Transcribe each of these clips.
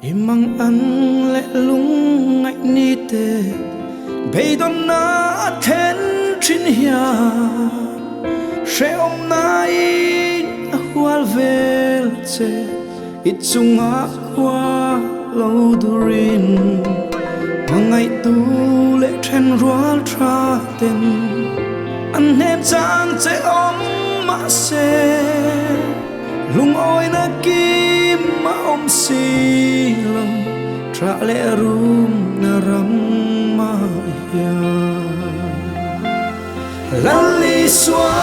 Imang an lệ lung ngạch ni tê bây đón na thiên trên hia sẽ om na in hual vel che ít chung á qua lâu durin ngày tu lệ trên rual tra tên anh em chang che om ma se lung oi na kim ma om si lòng tra lệ rum na ram ma ya lali xóa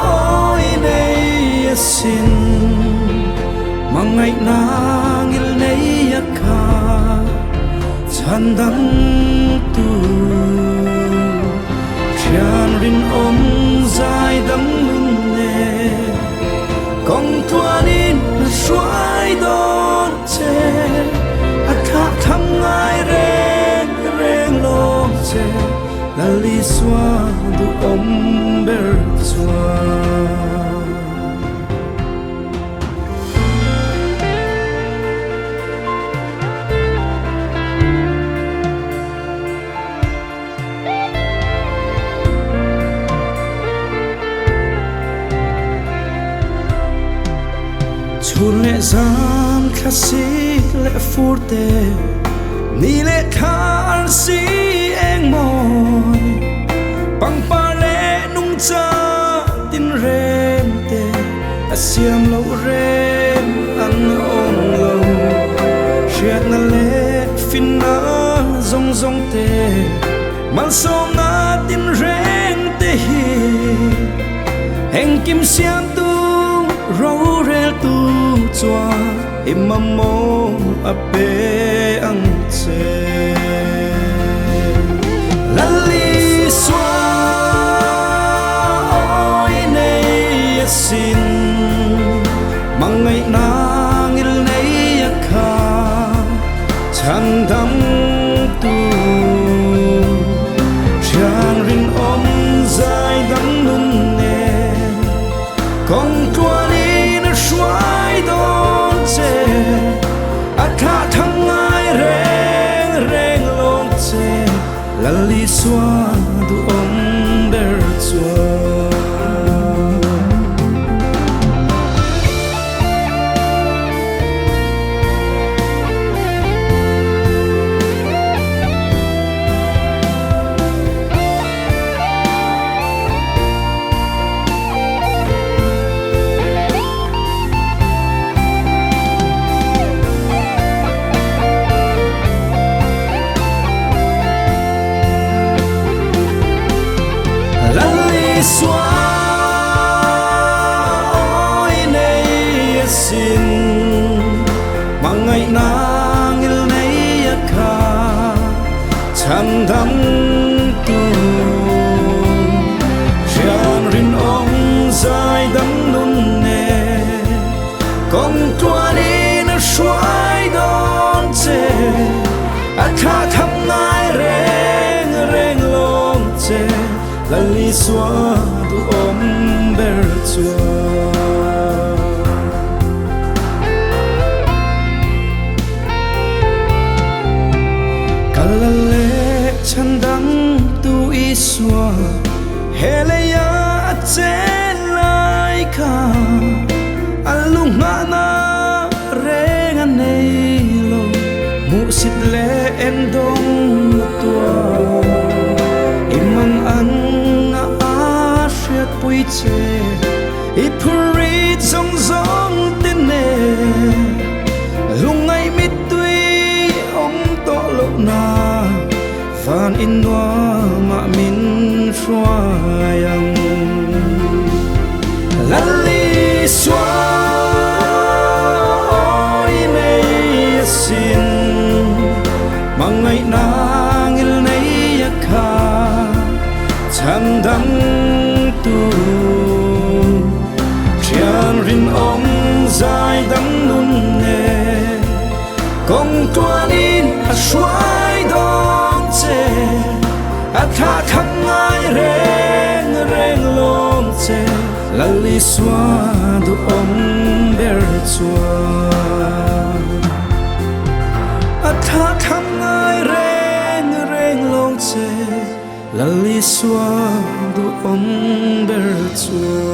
oi nei xin mang ngày na ngil nei ka chan dam tu chan rin om dài dam lun ne kong tuanin na suai don che atha tham ngai reng reng lo che lali xóa du om ber xóa chun lệ giang classic lệ forte ni lệ thar si eng môi bang pa lệ nung cha tin rem te asiam lâu rem an ong lâu chiat na lệ fin na zong zong te mal som na tin rem te hi heng kim siam tu rau rel tu chua imam mo ape ang che lali xóa oi nei xin mang ngày na ngil nei kha chan dam tu chang rin om dài dam nun ne kong tuan suai don che atha thang ngai reng reng long che lali xóa du om ber xóa xóa oi nei xin mang ngày na ngil nei kha chan dam tu chan rin om dài dam nun ne kong tuan in suai don che atha tham ngai reng reng long che lali xóa du om ber xóa kalale chan dang tu i xóa hele ya che lai ka alung na na reng an nei lo mu sit le en dong tua imang an pui che i puri trong giông tên nè lung ngay mít tuy ông to lộ na van in noa mà min xoayang lali xóa oi nei xin mang ngày na ngil nei kha chan dam tu chian rin om dài dam nun ne kong tuan in a suai don che atha tham ngai reng reng long che lali xóa du om ber xóa tha thăm ai reng reng long che la li xua du om ber chua